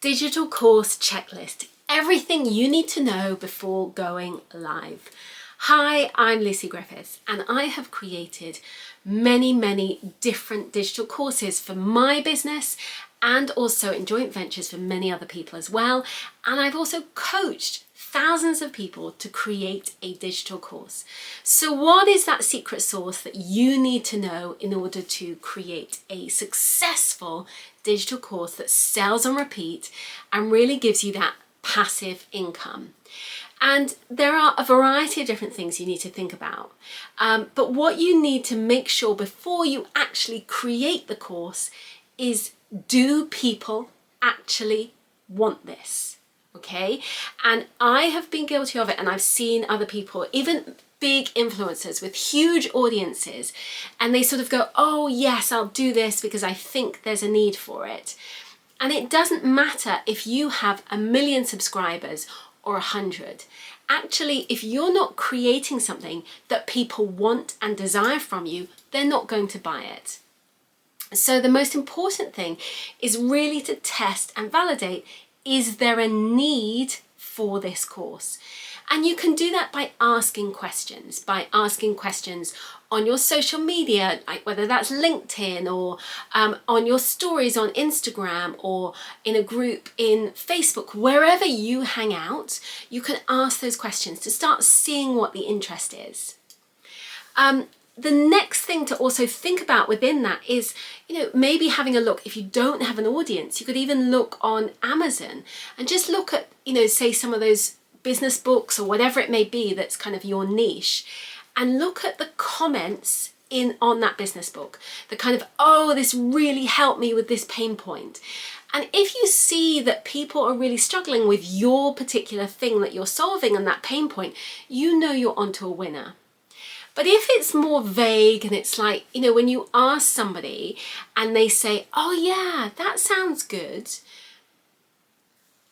Digital course checklist. Everything you need to know before going live. Hi, I'm Lucy Griffiths, and I have created many different digital courses for my business and also in joint ventures for many other people as well. And I've also coached thousands of people to create a digital course. So what is that secret sauce that you need to know in order to create a successful digital course that sells on repeat and really gives you that passive income? And there are a variety of different things you need to think about. But what you need to make sure before you actually create the course is, do people actually want this? Okay, and I have been guilty of it, and I've seen other people, even big influencers with huge audiences, and they sort of go, oh yes, I'll do this because I think there's a need for it. And it doesn't matter if you have 1 million subscribers or 100. Actually, if you're not creating something that people want and desire from you, they're not going to buy it. So the most important thing is really to test and validate, is there a need for this course? And you can do that by asking questions on your social media, like whether that's LinkedIn or on your stories on Instagram or in a group in Facebook, wherever you hang out, you can ask those questions to start seeing what the interest is. The next thing to also think about within that is, maybe having a look. If you don't have an audience, you could even look on Amazon and just look at, say some of those business books or whatever it may be that's kind of your niche, and look at the comments on that business book. The kind of, oh, this really helped me with this pain point. And if you see that people are really struggling with your particular thing that you're solving and that pain point, you're onto a winner. But if it's more vague and it's like, when you ask somebody and they say, oh yeah, that sounds good.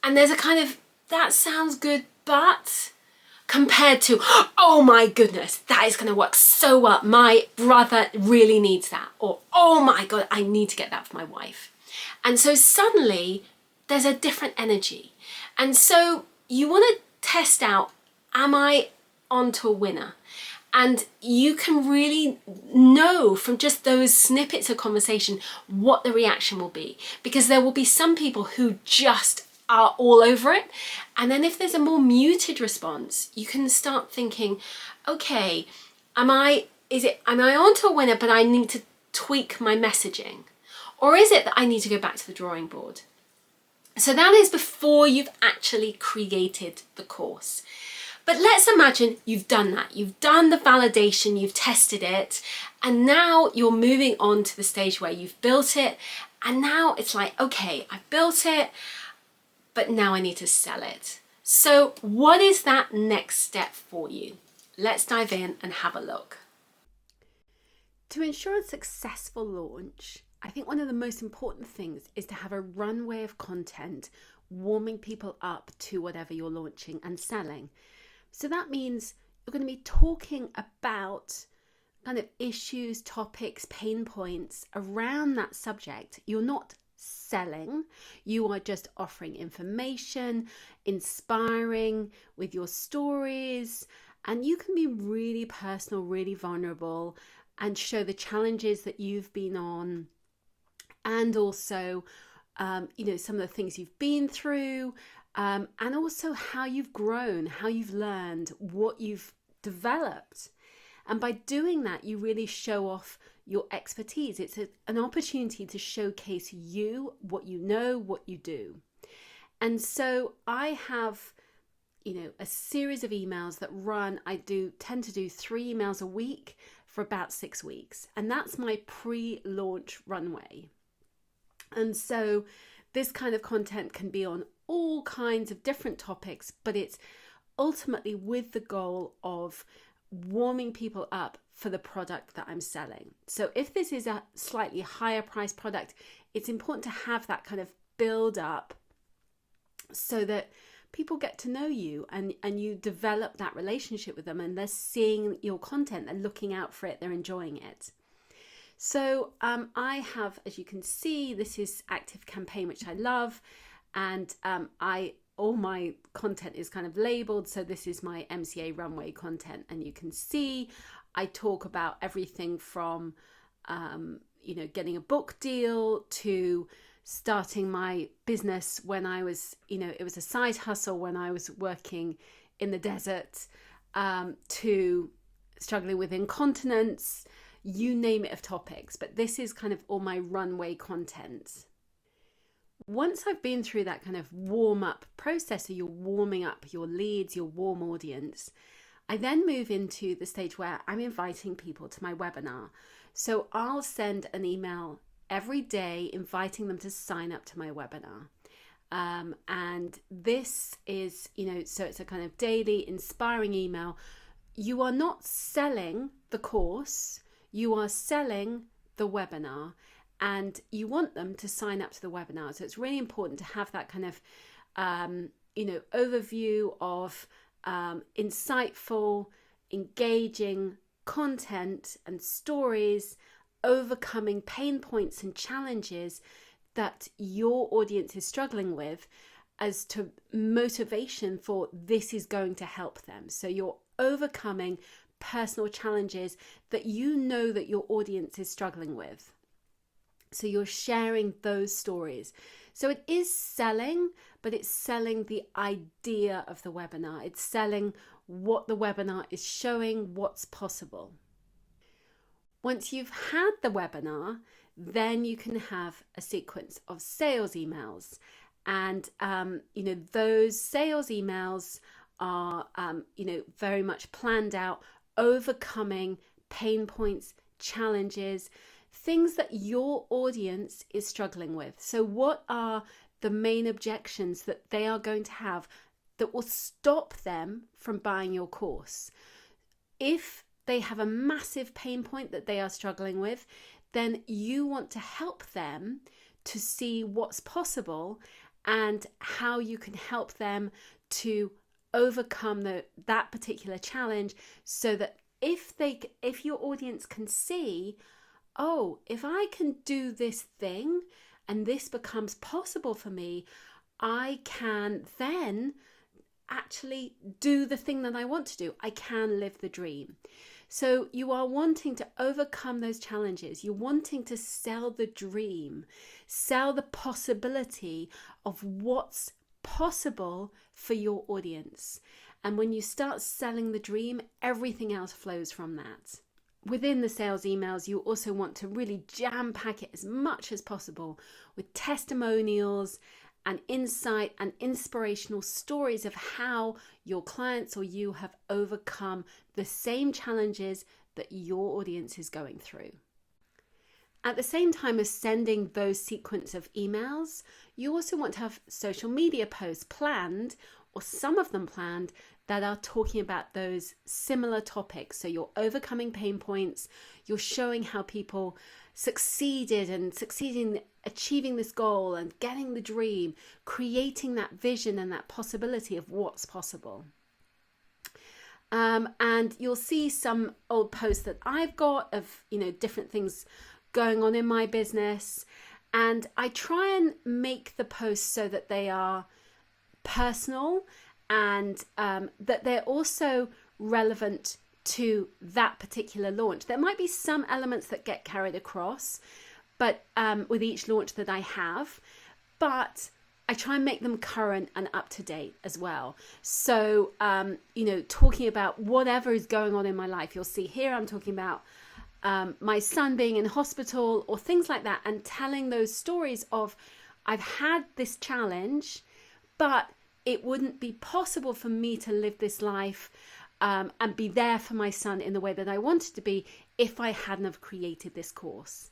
And there's a kind of, that sounds good, but compared to, oh my goodness, that is going to work so well. My brother really needs that. Or, oh my God, I need to get that for my wife. And so suddenly there's a different energy. And so you want to test out, am I onto a winner? And you can really know from just those snippets of conversation what the reaction will be. Because there will be some people who just are all over it. And then if there's a more muted response, you can start thinking, okay, am I onto a winner, but I need to tweak my messaging? Or is it that I need to go back to the drawing board? So that is before you've actually created the course. But let's imagine you've done that. You've done the validation, you've tested it, and now you're moving on to the stage where you've built it. And now it's like, okay, I've built it, but now I need to sell it. So what is that next step for you? Let's dive in and have a look. To ensure a successful launch, I think one of the most important things is to have a runway of content warming people up to whatever you're launching and selling. So that means you're going to be talking about kind of issues, topics, pain points around that subject. You're not selling, you are just offering information, inspiring with your stories, and you can be really personal, really vulnerable, and show the challenges that you've been on, and also some of the things you've been through, and also how you've grown, how you've learned, what you've developed. And by doing that, you really show off your expertise. It's an opportunity to showcase you, what you know, what you do. And so I have, a series of emails that run. I tend to do 3 emails a week for about 6 weeks. And that's my pre-launch runway. And so this kind of content can be on all kinds of different topics, but it's ultimately with the goal of warming people up for the product that I'm selling. So if this is a slightly higher price product, it's important to have that kind of build up so that people get to know you and you develop that relationship with them, and they're seeing your content, they're looking out for it, they're enjoying it. So I have, as you can see, this is Active Campaign, which I love. And all my content is kind of labeled. So this is my MCA runway content, and you can see I talk about everything from getting a book deal to starting my business when I was, it was a side hustle when I was working in the desert, to struggling with incontinence, you name it, of topics. But this is kind of all my runway content. Once I've been through that kind of warm up process, so you're warming up your leads, your warm audience, I then move into the stage where I'm inviting people to my webinar. So I'll send an email every day inviting them to sign up to my webinar. And this is, so it's a kind of daily inspiring email. You are not selling the course, you are selling the webinar, and you want them to sign up to the webinar. So it's really important to have that kind of, overview of insightful, engaging content and stories, overcoming pain points and challenges that your audience is struggling with, as to motivation for this is going to help them. So you're overcoming personal challenges that you know that your audience is struggling with. So you're sharing those stories. So it is selling, but it's selling the idea of the webinar. It's selling what the webinar is showing, what's possible. Once you've had the webinar, then you can have a sequence of sales emails. And, those sales emails are, very much planned out, overcoming pain points, challenges, things that your audience is struggling with. So what are the main objections that they are going to have that will stop them from buying your course? If they have a massive pain point that they are struggling with, then you want to help them to see what's possible and how you can help them to overcome that particular challenge, so that if your audience can see, oh, if I can do this thing and this becomes possible for me, I can then actually do the thing that I want to do. I can live the dream. So you are wanting to overcome those challenges. You're wanting to sell the dream, sell the possibility of what's possible for your audience. And when you start selling the dream, everything else flows from that. Within the sales emails, you also want to really jam pack it as much as possible with testimonials and insight and inspirational stories of how your clients or you have overcome the same challenges that your audience is going through. At the same time as sending those sequence of emails, you also want to have social media posts planned, or some of them planned, that are talking about those similar topics. So you're overcoming pain points, you're showing how people succeeded and succeeding, achieving this goal and getting the dream, creating that vision and that possibility of what's possible. And you'll see some old posts that I've got of, different things going on in my business. And I try and make the posts so that they are personal and that they're also relevant to that particular launch. There might be some elements that get carried across, but with each launch that I have, but I try and make them current and up to date as well. So, talking about whatever is going on in my life. You'll see here I'm talking about my son being in hospital or things like that, and telling those stories of, I've had this challenge, but it wouldn't be possible for me to live this life and be there for my son in the way that I wanted to be if I hadn't have created this course.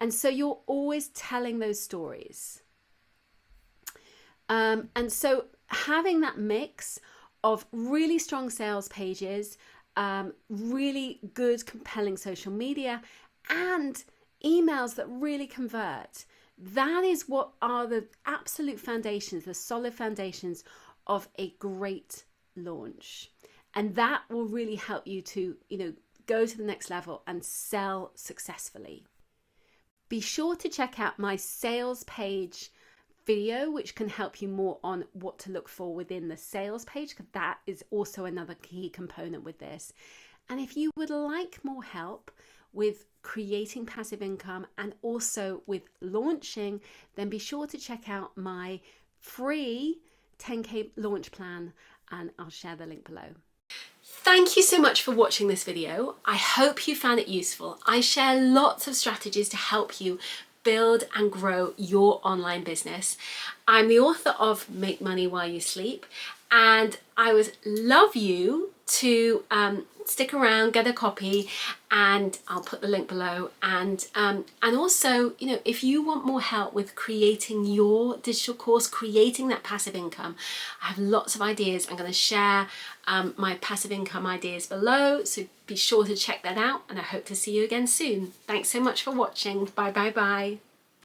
And so you're always telling those stories. And so having that mix of really strong sales pages, really good, compelling social media, and emails that really convert. That is what are the absolute foundations, the solid foundations of a great launch. And that will really help you to, go to the next level and sell successfully. Be sure to check out my sales page video which can help you more on what to look for within the sales page, because that is also another key component with this. And if you would like more help with creating passive income and also with launching, then be sure to check out my free 10K launch plan, and I'll share the link below. Thank you so much for watching this video. I hope you found it useful. I share lots of strategies to help you build and grow your online business. I'm the author of Make Money While You Sleep, and I would love you to stick around, get a copy, and I'll put the link below. And also, you know, if you want more help with creating your digital course, creating that passive income, I have lots of ideas. I'm going to share my passive income ideas below, so be sure to check that out, and I hope to see you again soon. Thanks so much for watching. Bye bye bye.